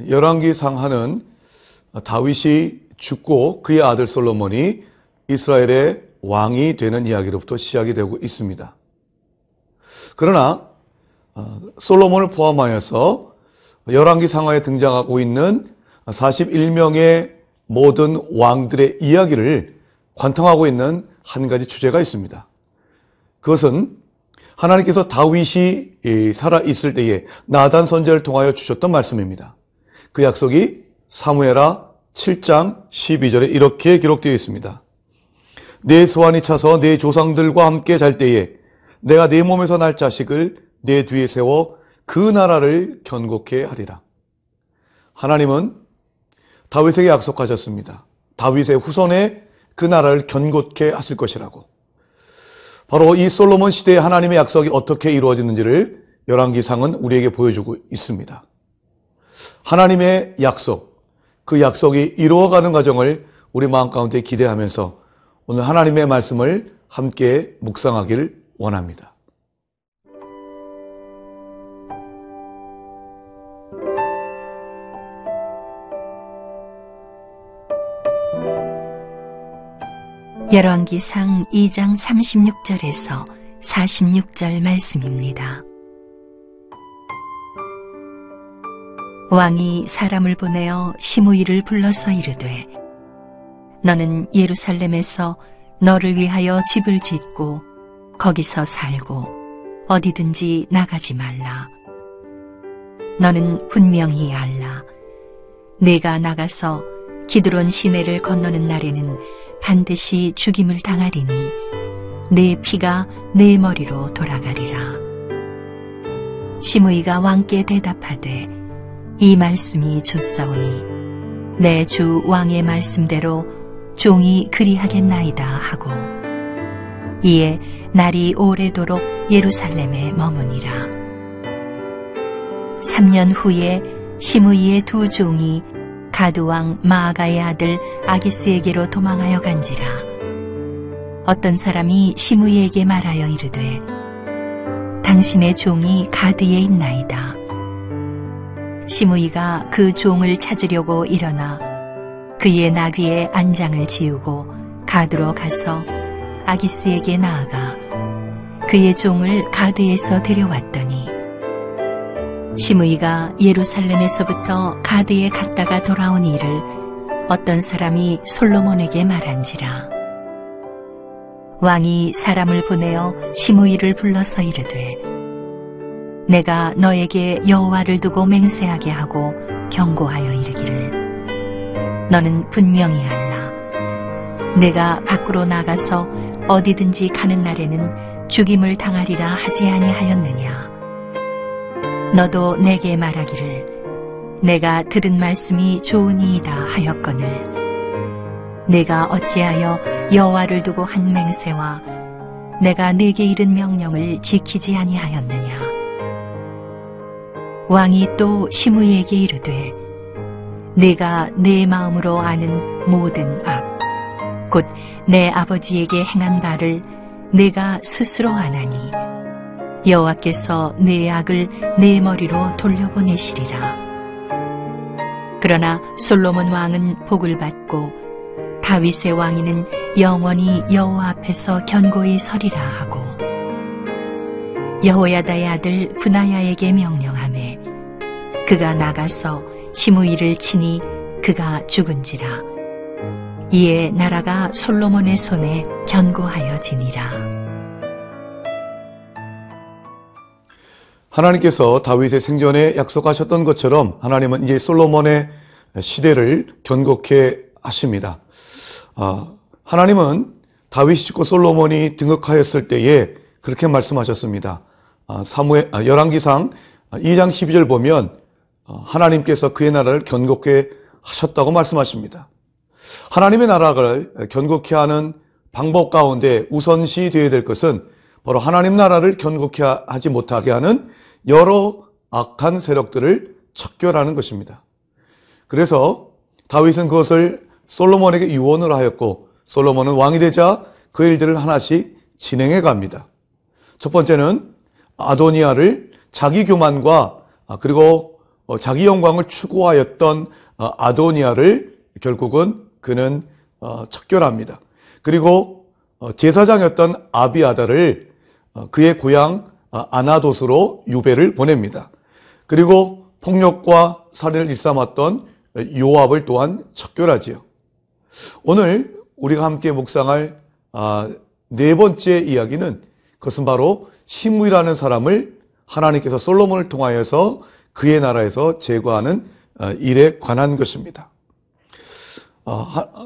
열왕기상하는 다윗이 죽고 그의 아들 솔로몬이 이스라엘의 왕이 되는 이야기로부터 시작이 되고 있습니다. 그러나 솔로몬을 포함하여서 열왕기상하에 등장하고 있는 41명의 모든 왕들의 이야기를 관통하고 있는 한 가지 주제가 있습니다. 그것은 하나님께서 다윗이 살아있을 때에 나단 선지자를 통하여 주셨던 말씀입니다. 그 약속이 사무엘하 7장 12절에 이렇게 기록되어 있습니다. 내 소환이 차서 내 조상들과 함께 잘 때에 내가 내 몸에서 날 자식을 내 뒤에 세워 그 나라를 견고케 하리라. 하나님은 다윗에게 약속하셨습니다. 다윗의 후손에 그 나라를 견고케 하실 것이라고. 바로 이 솔로몬 시대의 하나님의 약속이 어떻게 이루어지는지를 열왕기상은 우리에게 보여주고 있습니다. 하나님의 약속, 그 약속이 이루어가는 과정을 우리 마음 가운데 기대하면서 오늘 하나님의 말씀을 함께 묵상하길 원합니다. 열왕기상 2장 36절에서 46절 말씀입니다. 왕이 사람을 보내어 시므이를 불러서 이르되 너는 예루살렘에서 너를 위하여 집을 짓고 거기서 살고 어디든지 나가지 말라. 너는 분명히 알라. 내가 나가서 기드론 시내를 건너는 날에는 반드시 죽임을 당하리니 내 피가 내 머리로 돌아가리라. 시므이가 왕께 대답하되 이 말씀이 좋사오니 내 주 왕의 말씀대로 종이 그리하겠나이다 하고 이에 날이 오래도록 예루살렘에 머무니라. 3년 후에 시므이의 두 종이 가드왕 마아가의 아들 아기스에게로 도망하여 간지라. 어떤 사람이 시므이에게 말하여 이르되 당신의 종이 가드에 있나이다. 시므이가 그 종을 찾으려고 일어나 그의 나귀에 안장을 지우고 가드로 가서 아기스에게 나아가 그의 종을 가드에서 데려왔더니 시므이가 예루살렘에서부터 가드에 갔다가 돌아온 일을 어떤 사람이 솔로몬에게 말한지라. 왕이 사람을 보내어 시므이를 불러서 이르되 내가 너에게 여호와를 두고 맹세하게 하고 경고하여 이르기를 너는 분명히 알라. 내가 밖으로 나가서 어디든지 가는 날에는 죽임을 당하리라 하지 아니하였느냐. 너도 내게 말하기를 내가 들은 말씀이 좋으니이다 하였거늘 내가 어찌하여 여호와를 두고 한 맹세와 내가 네게 이른 명령을 지키지 아니하였느냐. 왕이 또 시므이에게 이르되 내가 내 마음으로 아는 모든 악 곧 내 아버지에게 행한 바를 내가 스스로 아나니 여호와께서 내 악을 내 머리로 돌려보내시리라. 그러나 솔로몬 왕은 복을 받고 다윗의 왕위는 영원히 여호와 앞에서 견고히 서리라 하고 여호야다의 아들 브나야에게 명령하매 그가 나가서 시므이를 치니 그가 죽은지라. 이에 나라가 솔로몬의 손에 견고하여지니라. 하나님께서 다윗의 생전에 약속하셨던 것처럼 하나님은 이제 솔로몬의 시대를 견고케 하십니다. 하나님은 다윗이 죽고 솔로몬이 등극하였을 때에 그렇게 말씀하셨습니다. 열왕기상 2장 12절 보면 하나님께서 그의 나라를 견고케 하셨다고 말씀하십니다. 하나님의 나라를 견고케 하는 방법 가운데 우선시 되어야 될 것은 바로 하나님 나라를 견고케 하지 못하게 하는 여러 악한 세력들을 척결하는 것입니다. 그래서 다윗은 그것을 솔로몬에게 유언을 하였고 솔로몬은 왕이 되자 그 일들을 하나씩 진행해 갑니다. 첫 번째는 아도니아를 자기 교만과 그리고 자기 영광을 추구하였던 아도니아를 결국은 그는 척결합니다. 그리고 제사장이었던 아비아다를 그의 고향 아나돗으로 유배를 보냅니다. 그리고 폭력과 살인을 일삼았던 요압을 또한 척결하지요. 오늘 우리가 함께 묵상할 네 번째 이야기는 그것은 바로 시므이라는 사람을 하나님께서 솔로몬을 통하여서 그의 나라에서 제거하는 일에 관한 것입니다.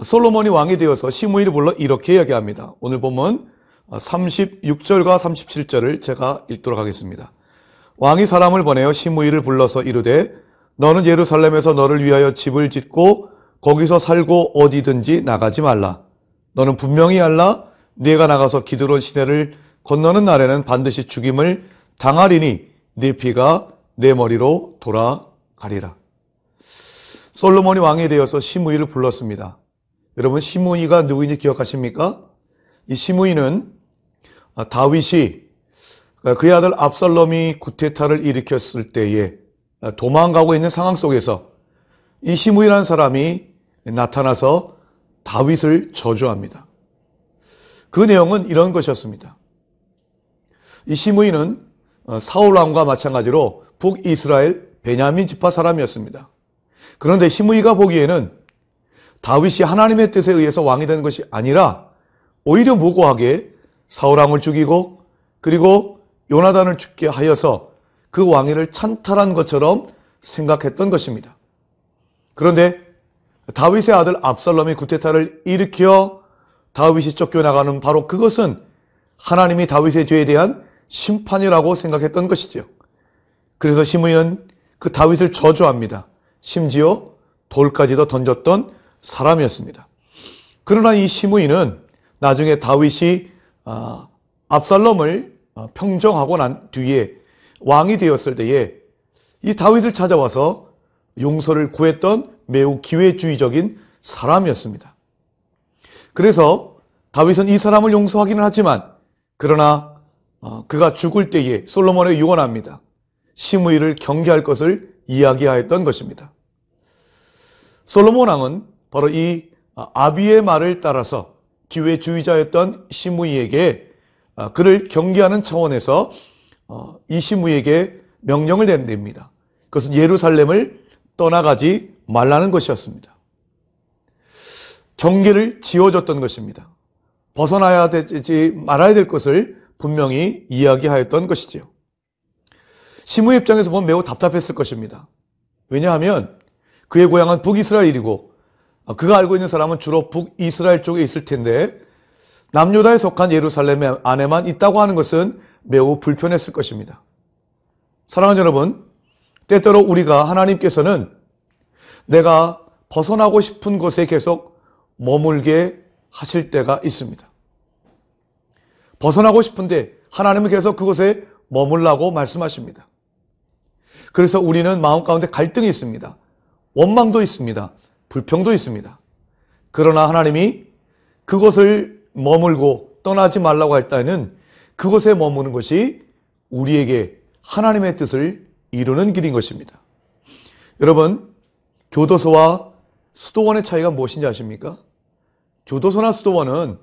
솔로몬이 왕이 되어서 시므이를 불러 이렇게 이야기합니다. 오늘 보면 36절과 37절을 제가 읽도록 하겠습니다. 왕이 사람을 보내어 시므이를 불러서 이르되 너는 예루살렘에서 너를 위하여 집을 짓고 거기서 살고 어디든지 나가지 말라. 너는 분명히 알라. 네가 나가서 기드론 시내를 건너는 날에는 반드시 죽임을 당하리니 네 피가 내 머리로 돌아가리라. 솔로몬이 왕이 되어서 시므이를 불렀습니다. 여러분, 시므이가 누구인지 기억하십니까? 이 시므이는 다윗이 그의 아들 압살롬이 구테타를 일으켰을 때에 도망가고 있는 상황 속에서 이 시므이라는 사람이 나타나서 다윗을 저주합니다. 그 내용은 이런 것이었습니다. 이 시므이는 사울 왕과 마찬가지로 북이스라엘 베냐민 지파 사람이었습니다. 그런데 시므이가 보기에는 다윗이 하나님의 뜻에 의해서 왕이 된 것이 아니라 오히려 무고하게 사울 왕을 죽이고 그리고 요나단을 죽게 하여서 그 왕위를 찬탈한 것처럼 생각했던 것입니다. 그런데 다윗의 아들 압살롬이 구테타를 일으켜 다윗이 쫓겨나가는 바로 그것은 하나님이 다윗의 죄에 대한 심판이라고 생각했던 것이죠. 그래서 시므이는 그 다윗을 저주합니다. 심지어 돌까지도 던졌던 사람이었습니다. 그러나 이 시므이는 나중에 다윗이 압살롬을 평정하고 난 뒤에 왕이 되었을 때에 이 다윗을 찾아와서 용서를 구했던 매우 기회주의적인 사람이었습니다. 그래서 다윗은 이 사람을 용서하기는 하지만 그러나 그가 죽을 때에 솔로몬에게 유언합니다. 시므이를 경계할 것을 이야기하였던 것입니다. 솔로몬 왕은 바로 이 아비의 말을 따라서 기회주의자였던 시므이에게 그를 경계하는 차원에서 이 시므이에게 명령을 내립니다. 그것은 예루살렘을 떠나가지 말라는 것이었습니다. 경계를 지어줬던 것입니다. 벗어나야 되지 말아야 될 것을 분명히 이야기하였던 것이지요. 시므이 입장에서 보면 매우 답답했을 것입니다. 왜냐하면 그의 고향은 북이스라엘이고 그가 알고 있는 사람은 주로 북이스라엘 쪽에 있을 텐데 남유다에 속한 예루살렘 안에만 있다고 하는 것은 매우 불편했을 것입니다. 사랑하는 여러분, 때때로 우리가 하나님께서는 내가 벗어나고 싶은 곳에 계속 머물게 하실 때가 있습니다. 벗어나고 싶은데 하나님은 계속 그곳에 머물라고 말씀하십니다. 그래서 우리는 마음 가운데 갈등이 있습니다. 원망도 있습니다. 불평도 있습니다. 그러나 하나님이 그곳을 머물고 떠나지 말라고 할 때는 그곳에 머무는 것이 우리에게 하나님의 뜻을 이루는 길인 것입니다. 여러분, 교도소와 수도원의 차이가 무엇인지 아십니까? 교도소나 수도원은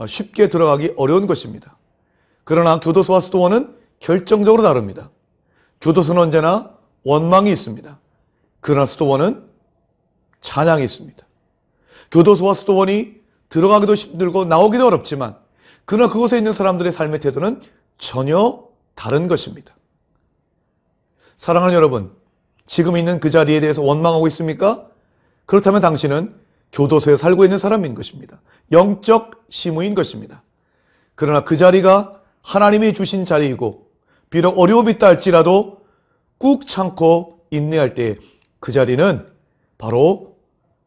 쉽게 들어가기 어려운 것입니다. 그러나 교도소와 수도원은 결정적으로 다릅니다. 교도소는 언제나 원망이 있습니다. 그러나 수도원은 찬양이 있습니다. 교도소와 수도원이 들어가기도 힘들고 나오기도 어렵지만 그러나 그곳에 있는 사람들의 삶의 태도는 전혀 다른 것입니다. 사랑하는 여러분, 지금 있는 그 자리에 대해서 원망하고 있습니까? 그렇다면 당신은 교도소에 살고 있는 사람인 것입니다. 영적 시무인 것입니다. 그러나 그 자리가 하나님이 주신 자리이고 비록 어려움이 있다 할지라도 꾹 참고 인내할 때 그 자리는 바로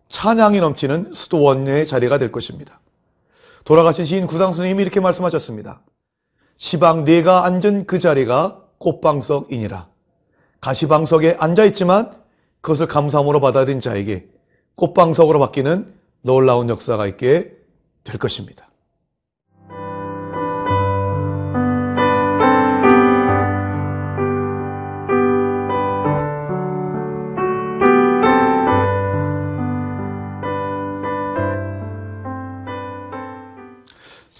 찬양이 넘치는 수도원의 자리가 될 것입니다. 돌아가신 시인 구상 스님이 이렇게 말씀하셨습니다. 시방 내가 앉은 그 자리가 꽃방석이니라. 가시방석에 앉아있지만 그것을 감사함으로 받아들인 자에게 꽃방석으로 바뀌는 놀라운 역사가 있게 될 것입니다.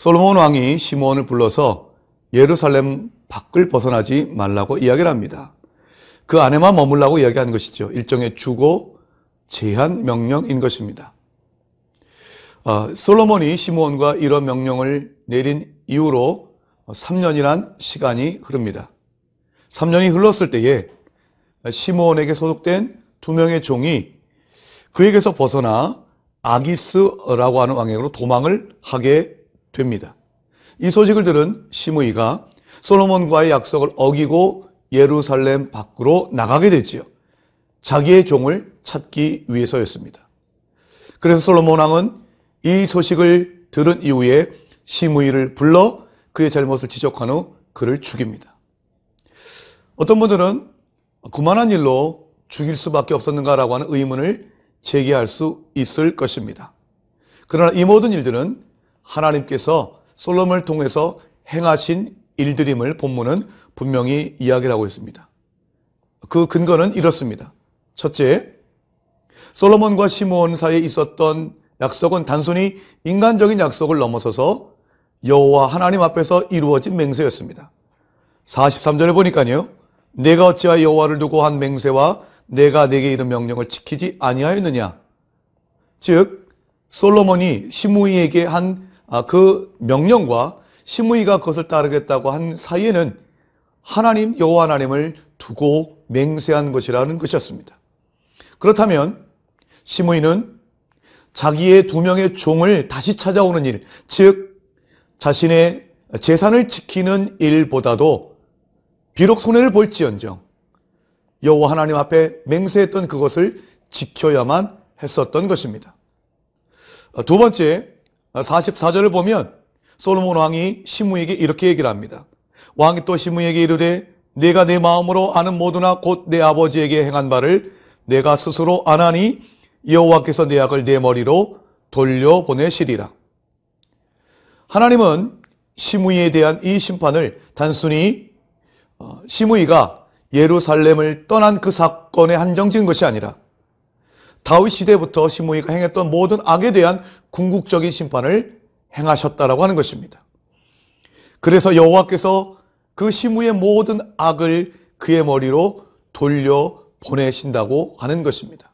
솔로몬 왕이 시므온을 불러서 예루살렘 밖을 벗어나지 말라고 이야기를 합니다. 그 안에만 머물라고 이야기한 것이죠. 일종의 주고 제한 명령인 것입니다. 솔로몬이 시므온과 이런 명령을 내린 이후로 3년이란 시간이 흐릅니다. 3년이 흘렀을 때에 시므온에게 소속된 2명의 종이 그에게서 벗어나 아기스라고 하는 왕에게로 도망을 하게 됩니다. 이 소식을 들은 시므이가 솔로몬과의 약속을 어기고 예루살렘 밖으로 나가게 되지요. 자기의 종을 찾기 위해서였습니다. 그래서 솔로몬 왕은 이 소식을 들은 이후에 시므이를 불러 그의 잘못을 지적한 후 그를 죽입니다. 어떤 분들은 그만한 일로 죽일 수밖에 없었는가라고 하는 의문을 제기할 수 있을 것입니다. 그러나 이 모든 일들은 하나님께서 솔로몬을 통해서 행하신 일들임을 본문은 분명히 이야기를 하고 있습니다. 그 근거는 이렇습니다. 첫째, 솔로몬과 시므온 사이에 있었던 약속은 단순히 인간적인 약속을 넘어서서 여호와 하나님 앞에서 이루어진 맹세였습니다. 43절을 보니까요. 내가 어찌하여 여호와를 두고 한 맹세와 내가 내게 이른 명령을 지키지 아니하였느냐. 즉 솔로몬이 시므이에게 한 그 명령과 시므이가 그것을 따르겠다고 한 사이에는 하나님 여호와 하나님을 두고 맹세한 것이라는 것이었습니다. 그렇다면 시므이는 자기의 2명의 종을 다시 찾아오는 일, 즉 자신의 재산을 지키는 일보다도 비록 손해를 볼지언정 여호와 하나님 앞에 맹세했던 그것을 지켜야만 했었던 것입니다. 두 번째, 44절을 보면 솔로몬 왕이 시므이에게 이렇게 얘기를 합니다. 왕이 또 시므이에게 이르되 내가 내 마음으로 아는 모두나 곧 내 아버지에게 행한 바를 내가 스스로 아나니 여호와께서 내 악을 내 머리로 돌려보내시리라. 하나님은 시므이에 대한 이 심판을 단순히 시므이가 예루살렘을 떠난 그 사건에 한정지은 것이 아니라 다윗 시대부터 시므이가 행했던 모든 악에 대한 궁극적인 심판을 행하셨다라고 하는 것입니다. 그래서 여호와께서 그 시므이의 모든 악을 그의 머리로 돌려보내신다고 하는 것입니다.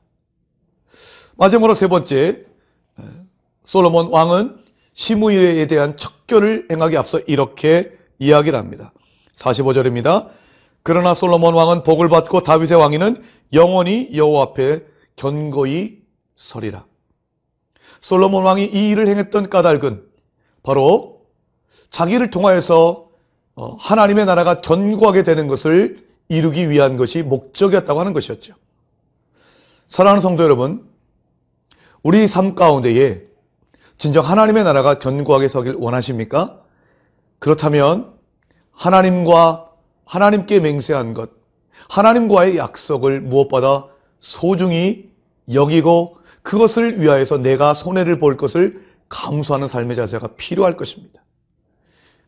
마지막으로 세 번째, 솔로몬 왕은 시므이에 대한 척결을 행하기 앞서 이렇게 이야기를 합니다. 45절입니다. 그러나 솔로몬 왕은 복을 받고 다윗의 왕위는 영원히 여호와 앞에 견고히 서리라. 솔로몬 왕이 이 일을 행했던 까닭은 바로 자기를 통하여서 하나님의 나라가 견고하게 되는 것을 이루기 위한 것이 목적이었다고 하는 것이었죠. 사랑하는 성도 여러분, 우리 삶 가운데에 진정 하나님의 나라가 견고하게 서길 원하십니까? 그렇다면 하나님께 맹세한 것, 하나님과의 약속을 무엇보다 소중히 여기고 그것을 위하여서 내가 손해를 볼 것을 감수하는 삶의 자세가 필요할 것입니다.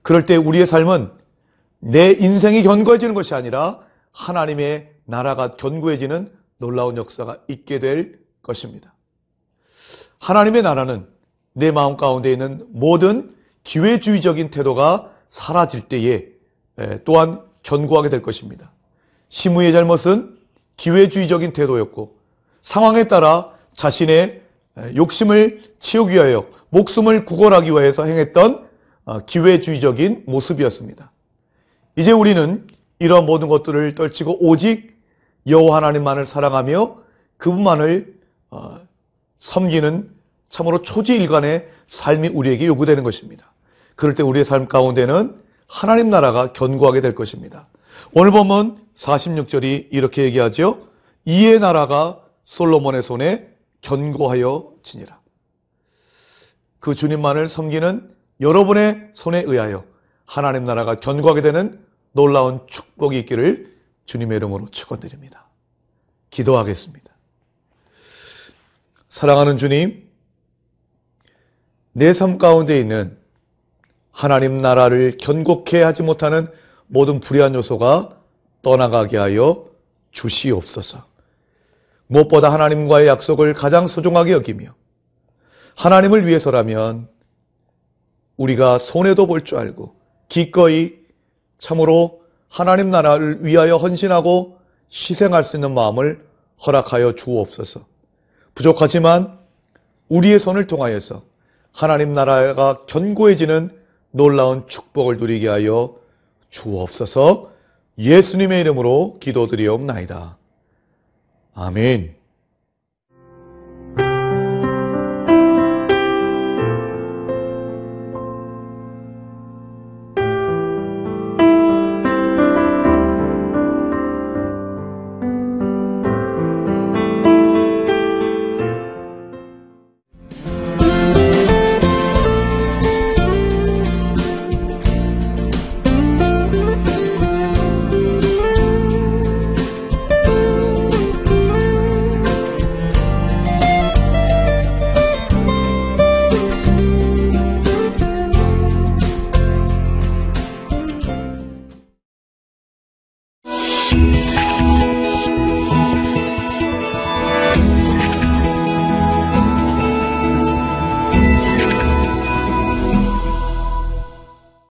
그럴 때 우리의 삶은 내 인생이 견고해지는 것이 아니라 하나님의 나라가 견고해지는 놀라운 역사가 있게 될 것입니다. 하나님의 나라는 내 마음 가운데 있는 모든 기회주의적인 태도가 사라질 때에 또한 견고하게 될 것입니다. 시므이의 잘못은 기회주의적인 태도였고 상황에 따라 자신의 욕심을 채우기 위하여 목숨을 구걸하기 위해서 행했던 기회주의적인 모습이었습니다. 이제 우리는 이러한 모든 것들을 떨치고 오직 여호와 하나님만을 사랑하며 그분만을 섬기는 참으로 초지일관의 삶이 우리에게 요구되는 것입니다. 그럴 때 우리의 삶 가운데는 하나님 나라가 견고하게 될 것입니다. 오늘 보면 46절이 이렇게 얘기하죠. 이의 나라가 솔로몬의 손에 견고하여 지니라. 그 주님만을 섬기는 여러분의 손에 의하여 하나님 나라가 견고하게 되는 놀라운 축복이 있기를 주님의 이름으로 축원드립니다. 기도하겠습니다. 사랑하는 주님, 내 삶 가운데 있는 하나님 나라를 견고케 하지 못하는 모든 불의한 요소가 떠나가게 하여 주시옵소서. 무엇보다 하나님과의 약속을 가장 소중하게 여기며 하나님을 위해서라면 우리가 손해도 볼 줄 알고 기꺼이 참으로 하나님 나라를 위하여 헌신하고 희생할 수 있는 마음을 허락하여 주옵소서. 부족하지만 우리의 손을 통하여서 하나님 나라가 견고해지는 놀라운 축복을 누리게 하여 주옵소서. 예수님의 이름으로 기도드리옵나이다. 아멘.